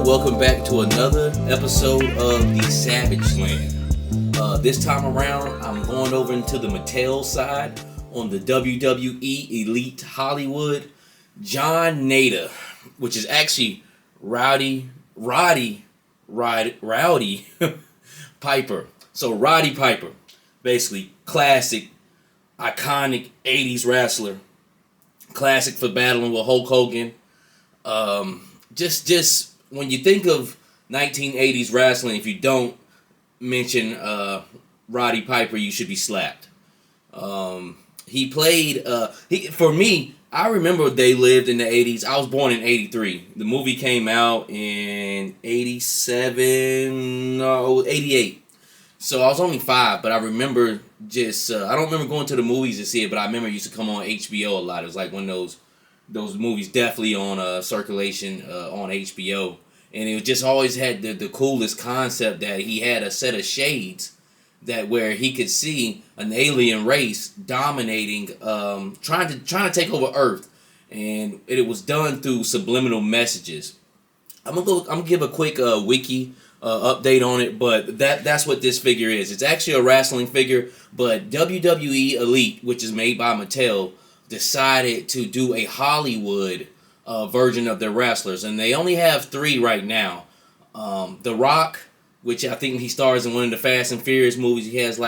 welcome back to another episode of the Savage Land. This time around, I'm going over into the Mattel side on the WWE Elite Hollywood. John Nader, which is actually Roddy Piper. So Roddy Piper, basically classic, iconic 80s wrestler. Classic for battling with Hulk Hogan. Just when you think of 1980s wrestling, if you don't mention Roddy Piper, you should be slapped. He played. For me, I remember they lived in the 80s. I was born in 83. The movie came out in 88. So I was only 5, but I remember I don't remember going to the movies to see it, but I remember it used to come on HBO a lot. It was like one of those movies definitely on circulation on HBO. And it just always had the coolest concept that he had a set of shades that where he could see an alien race dominating, trying to take over Earth. And it was done through subliminal messages. I'm gonna give a quick wiki update on it, but that's what this figure is. It's actually a wrestling figure, but WWE Elite, which is made by Mattel, decided to do a Hollywood version of their wrestlers, and they only have 3 right now. The Rock, which I think he stars in one of the Fast and Furious movies. He has his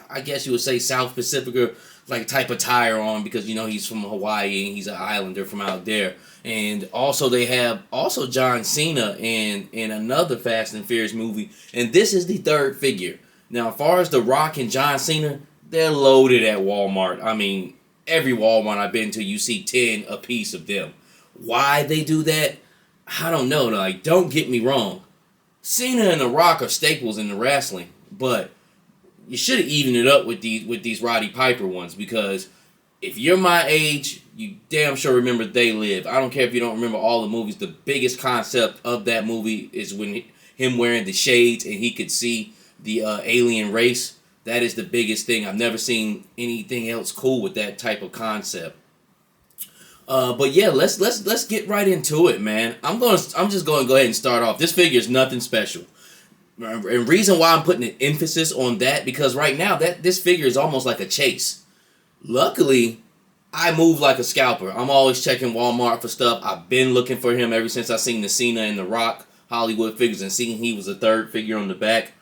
I guess you would say South Pacific like type of attire on because he's from Hawaii and he's an islander from out there. And also they have John Cena in another Fast and Furious movie, and this is the 3rd figure. Now, as far as The Rock and John Cena, they're loaded at Walmart. I mean, every Walmart I've been to, you see 10 a piece of them. Why they do that, I don't know. Like, don't get me wrong. Cena and The Rock are staples in the wrestling, but you should have evened it up with these Roddy Piper ones, because if you're my age, you damn sure remember They Live. I don't care if you don't remember all the movies. The biggest concept of that movie is when him wearing the shades and he could see the alien race. That is the biggest thing. I've never seen anything else cool with that type of concept. But yeah, let's get right into it, man. I'm just going to go ahead and start off. This figure is nothing special. And reason why I'm putting an emphasis on that, because right now that this figure is almost like a chase. Luckily, I move like a scalper. I'm always checking Walmart for stuff. I've been looking for him ever since I seen the Cena and the Rock Hollywood figures and seeing he was the third figure on the back.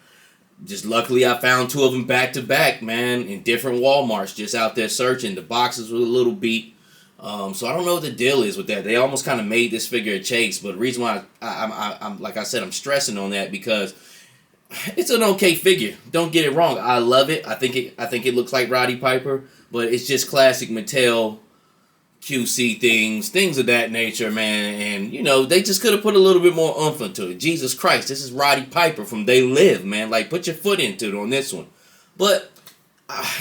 Just luckily I found two of them back to back, man, in different Walmarts, just out there searching. The boxes were a little beat. So I don't know what the deal is with that. They almost kind of made this figure a chase, but the reason why I'm like I said, I'm stressing on that because it's an okay figure. Don't get it wrong. I love it. I think it looks like Roddy Piper, but it's just classic Mattel QC things of that nature, man. And, you know, they just could have put a little bit more oomph into it. Jesus Christ, this is Roddy Piper from They Live, man. Like, put your foot into it on this one. But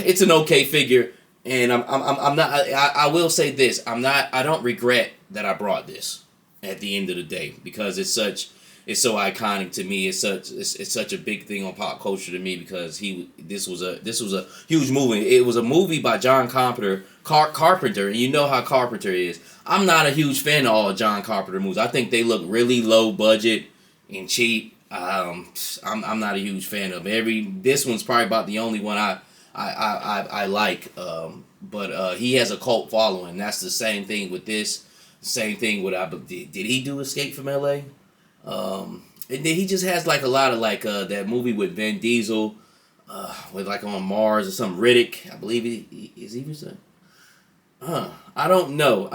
it's an okay figure, and I'm not. I will say this: I don't regret that I brought this at the end of the day, because it's so iconic to me. It's such a big thing on pop culture to me, because this was a huge movie. It was a movie by John Carpenter, and you know how Carpenter is. I'm not a huge fan of all John Carpenter movies. I think they look really low budget and cheap. I'm not a huge fan of this one's probably about the only one I like. But he has a cult following. That's the same thing with this. Same thing with did he do Escape from L.A.? And then he just has like a lot of like that movie with Vin Diesel, with like on Mars or something. Riddick, I believe he was a. I don't know.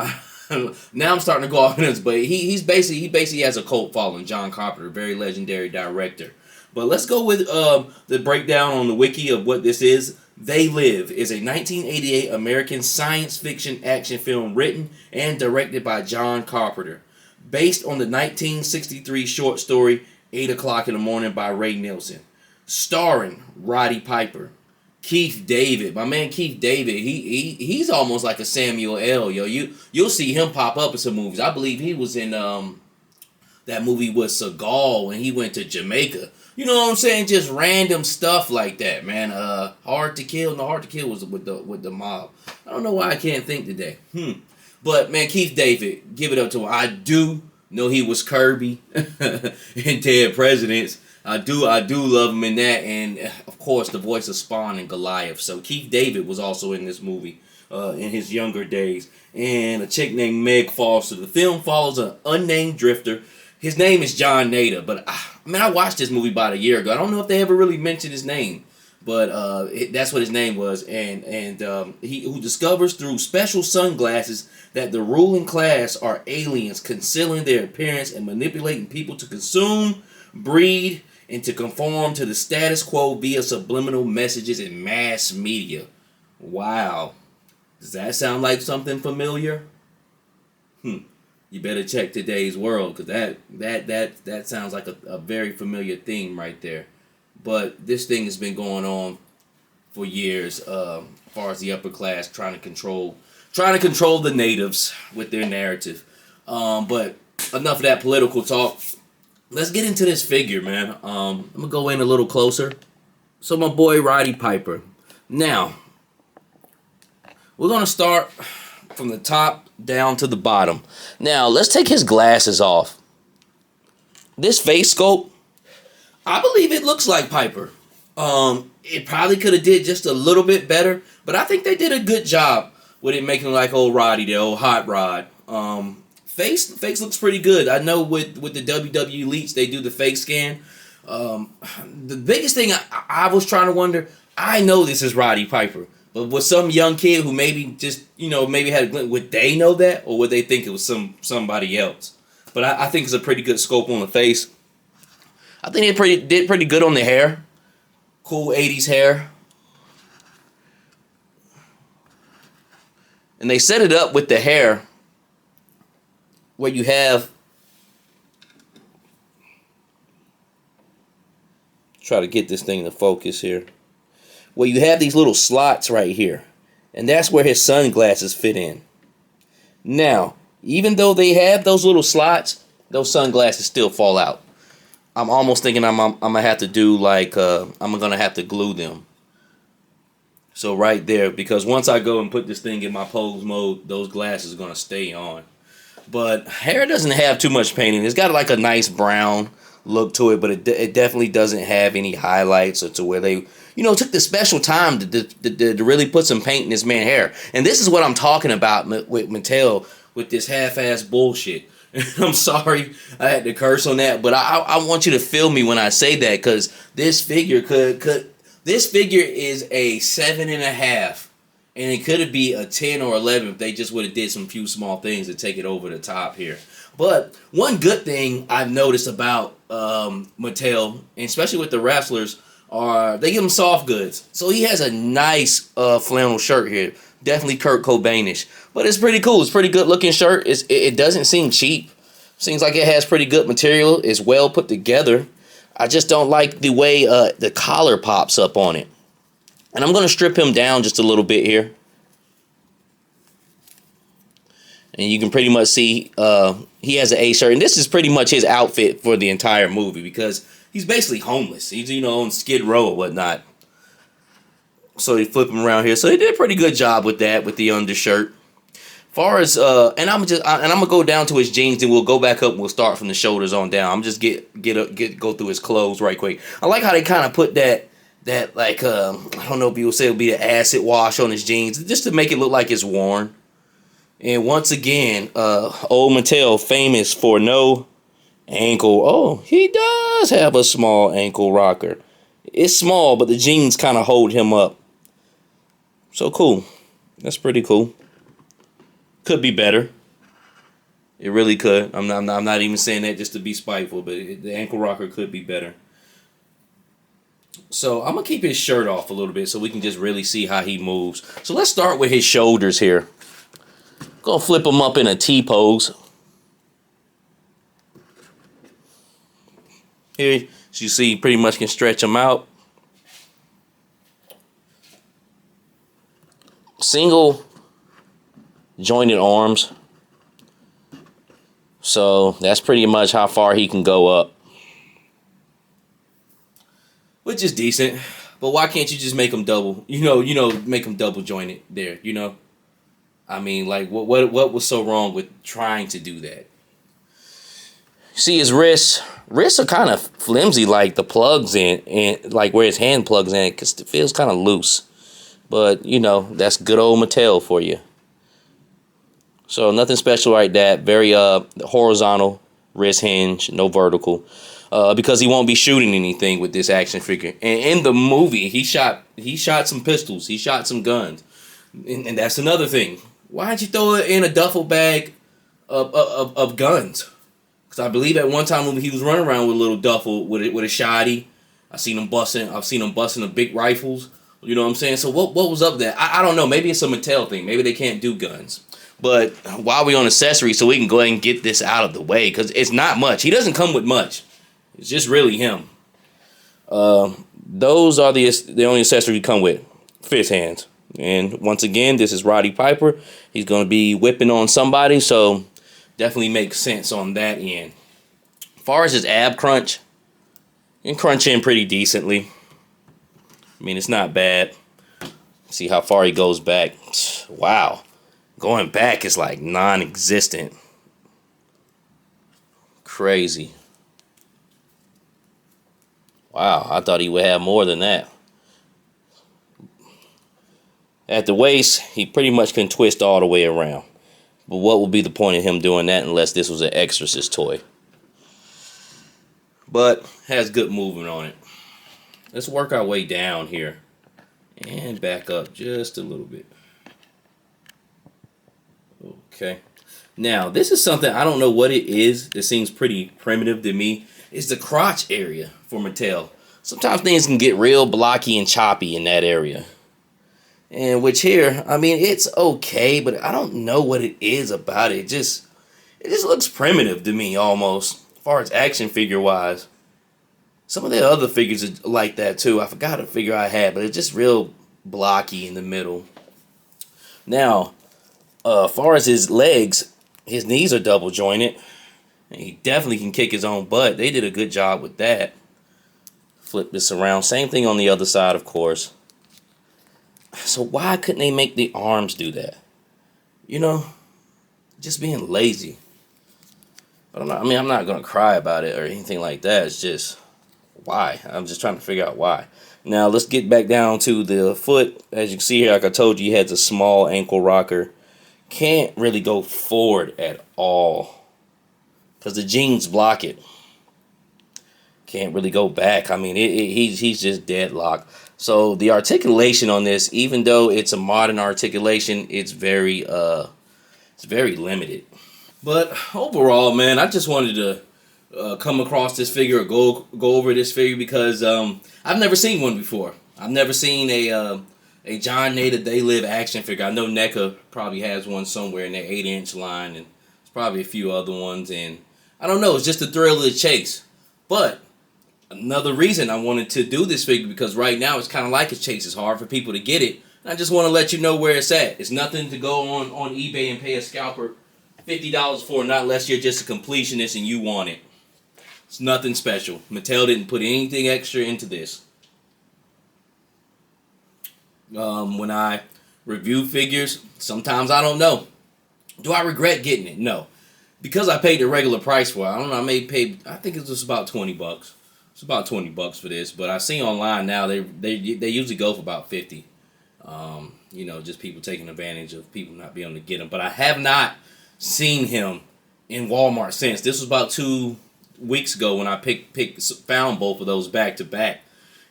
Now I'm starting to go off on this, but he basically has a cult following. John Carpenter, very legendary director. But let's go with the breakdown on the wiki of what this is. They Live is a 1988 American science fiction action film written and directed by John Carpenter, based on the 1963 short story 8 O'Clock in the Morning by Ray Nielsen, starring Roddy Piper, Keith David. My man Keith David, he's almost like a Samuel L. You'll see him pop up in some movies. I believe he was in that movie with Seagal when he went to Jamaica. You know what I'm saying? Just random stuff like that, man. Hard to Kill. No, Hard to Kill was with the mob. I don't know why I can't think today. But man, Keith David, give it up to him. I do know he was Kirby in Dead Presidents. I do love him in that, and of course the voice of Spawn and Goliath. So Keith David was also in this movie in his younger days, and a chick named Meg Foster. The film follows an unnamed drifter. His name is John Nader, but I watched this movie about a year ago. I don't know if they ever really mentioned his name, but that's what his name was, and he who discovers through special sunglasses that the ruling class are aliens, concealing their appearance and manipulating people to consume, breed, and to conform to the status quo via subliminal messages in mass media. Wow. Does that sound like something familiar? You better check Today's World, because that sounds like a very familiar theme right there. But this thing has been going on for years, as far as the upper class trying to control the natives with their narrative. But enough of that political talk. Let's get into this figure, man. I'm gonna go in a little closer. So my boy Roddy Piper. Now, we're gonna start from the top down to the bottom. Now, let's take his glasses off. This face sculpt, I believe it looks like Piper. It probably could have did just a little bit better, but I think they did a good job with it making like old Roddy, the old hot rod. Face looks pretty good. I know with the WWE Elites, they do the face scan. The biggest thing I was trying to wonder, I know this is Roddy Piper, but with some young kid who maybe just, maybe had a glimpse, would they know that, or would they think it was somebody else? But I think it's a pretty good scope on the face. I think they did pretty good on the hair. Cool 80s hair. And they set it up with the hair where you have, try to get this thing to focus here, where you have these little slots right here, and that's where his sunglasses fit in. Now, even though they have those little slots, those sunglasses still fall out. I'm almost thinking I'm gonna have to do like I'm gonna have to glue them. So right there, because once I go and put this thing in my pose mode, those glasses are going to stay on. But hair doesn't have too much painting. It's got like a nice brown look to it, but it definitely doesn't have any highlights or to where they, took the special time to really put some paint in this man's hair. And this is what I'm talking about with Mattel with this half-ass bullshit. I'm sorry I had to curse on that, but I want you to feel me when I say that, because this figure this figure is a 7.5. And it could be a 10 or 11 if they just would have did some few small things to take it over the top here. But one good thing I've noticed about Mattel, and especially with the wrestlers, are they give them soft goods. So he has a nice flannel shirt here. Definitely Kurt Cobainish. But it's pretty cool. It's a pretty good looking shirt. It doesn't seem cheap. Seems like it has pretty good material. It's well put together. I just don't like the way the collar pops up on it. And I'm going to strip him down just a little bit here. And you can pretty much see he has an A shirt. And this is pretty much his outfit for the entire movie, because he's basically homeless. He's, on Skid Row or whatnot. So they flip him around here. So they did a pretty good job with that, with the undershirt. Far as and I'm gonna go down to his jeans, and we'll go back up and we'll start from the shoulders on down. I'm just go through his clothes right quick. I like how they kind of put that like I don't know if you would say it would be an acid wash on his jeans, just to make it look like it's worn. And once again, old Mattel, famous for no ankle. Oh, he does have a small ankle rocker. It's small, but the jeans kind of hold him up. So cool. That's pretty cool. Could be better. It really could. I'm not even saying that just to be spiteful, but the ankle rocker could be better. So I'm going to keep his shirt off a little bit so we can just really see how he moves. So let's start with his shoulders here. Going to flip him up in a T-pose. Here, as you see, pretty much can stretch him out. Single jointed arms. So that's pretty much how far he can go up. Which is decent. But why can't you just make them double? Make them double jointed there, I mean, like, what was so wrong with trying to do that? See his wrists. Wrists are kind of flimsy, like the plugs in, and like where his hand plugs in, because it feels kind of loose. But, that's good old Mattel for you. So nothing special like that. Very horizontal wrist hinge, no vertical. Because he won't be shooting anything with this action figure. And in the movie, he shot some pistols. He shot some guns. And that's another thing. Why'd you throw it in a duffel bag of guns? Because I believe at one time when he was running around with a little duffel with a shotty. I've seen him busting the big rifles. You know what I'm saying? So what was up there? I don't know. Maybe it's a Mattel thing. Maybe they can't do guns. But while we're on accessories, so we can go ahead and get this out of the way, because it's not much. He doesn't come with much. It's just really him. Those are the only accessories he come with. Fist hands. And once again, this is Roddy Piper. He's going to be whipping on somebody, so definitely makes sense on that end. As far as his ab crunch, he can crunch in pretty decently. I mean, it's not bad. See how far he goes back. Wow. Going back is like non-existent. Crazy. Wow, I thought he would have more than that. At the waist, he pretty much can twist all the way around. But what would be the point of him doing that unless this was an Exorcist toy? But has good movement on it. Let's work our way down here. And back up just a little bit. Okay. Now, this is something, I don't know what it is. That seems pretty primitive to me. It's the crotch area for Mattel. Sometimes things can get real blocky and choppy in that area. And which here, I mean, it's okay, but I don't know what it is about it. It just looks primitive to me almost, as far as action figure wise. Some of the other figures are like that too. I forgot a figure I had, but it's just real blocky in the middle. Now, as far as his legs, his knees are double jointed. And he definitely can kick his own butt. They did a good job with that. Flip this around. Same thing on the other side, of course. So why couldn't they make the arms do that? You know, just being lazy. I don't know. I mean, I'm not gonna cry about it or anything like that. It's just why. I'm just trying to figure out why. Now let's get back down to the foot. As you can see here, like I told you, he has a small ankle rocker. Can't really go forward at all because the jeans block it. Can't really go back. I mean, he's just deadlocked. So the articulation on this, even though it's a modern articulation, it's very limited. But overall, man, I just wanted to come across this figure or go over this figure because I've never seen one before. I've never seen a John Nader They Live action figure. I know NECA probably has one somewhere in their 8-inch line, and there's probably a few other ones. And I don't know, it's just the thrill of the chase. But another reason I wanted to do this figure because right now it's kind of like a chase. It's hard for people to get it. And I just want to let you know where it's at. It's nothing to go on eBay and pay a scalper $50 for, not unless you're just a completionist and you want it. It's nothing special. Mattel didn't put anything extra into this. When I review figures, sometimes I don't know. Do I regret getting it? No. Because I paid the regular price for it, I don't know, I think it was about $20. It's about $20 for this, but I see online now they usually go for about 50. You know, just people taking advantage of people not being able to get them. But I have not seen him in Walmart since. This was about 2 weeks ago when I found both of those back to back,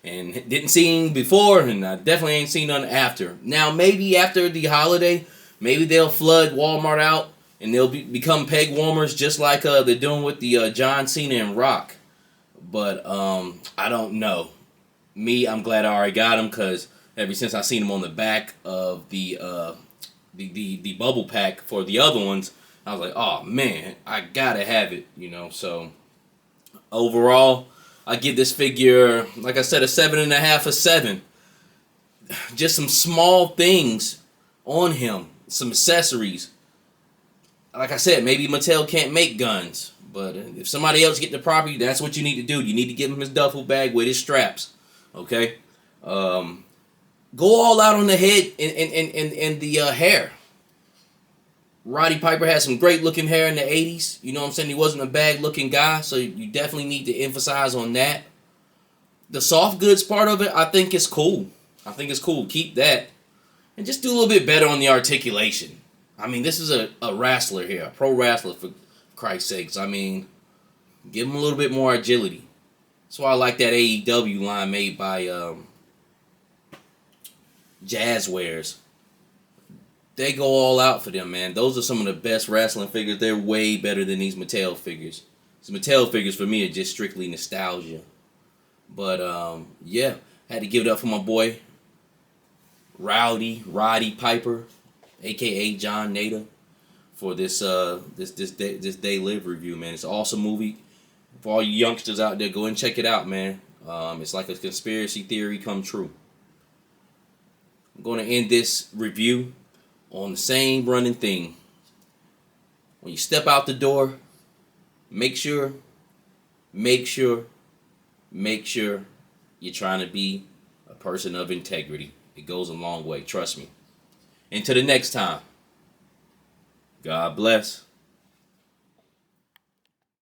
and didn't see him before, and I definitely ain't seen none after. Now maybe after the holiday, maybe they'll flood Walmart out and they'll become peg warmers just like they're doing with the John Cena and Rock. But I don't know. Me, I'm glad I already got him because ever since I seen him on the back of the bubble pack for the other ones, I was like, oh man, I gotta have it, you know. So overall, I give this figure, like I said, a 7.5 or 7. Just some small things on him, some accessories. Like I said, maybe Mattel can't make guns. But if somebody else get the property, that's what you need to do. You need to give him his duffel bag with his straps. Okay? Go all out on the head and the hair. Roddy Piper had some great looking hair in the 80s. You know what I'm saying? He wasn't a bad looking guy, so you definitely need to emphasize on that. The soft goods part of it, I think is cool. I think it's cool. Keep that. And just do a little bit better on the articulation. I mean, this is a wrestler here, a pro wrestler for Christ's sakes. I mean, give him a little bit more agility. That's why I like that AEW line made by Jazzwares. They go all out for them, man. Those are some of the best wrestling figures. They're way better than these Mattel figures. These Mattel figures for me are just strictly nostalgia. But yeah, had to give it up for my boy Roddy Piper, aka John Nader, for this They Live review, man. It's an awesome movie. For all you youngsters out there, go and check it out, man. It's like a conspiracy theory come true. I'm going to end this review on the same running thing. When you step out the door, make sure you're trying to be a person of integrity. It goes a long way, trust me. Until the next time, God bless.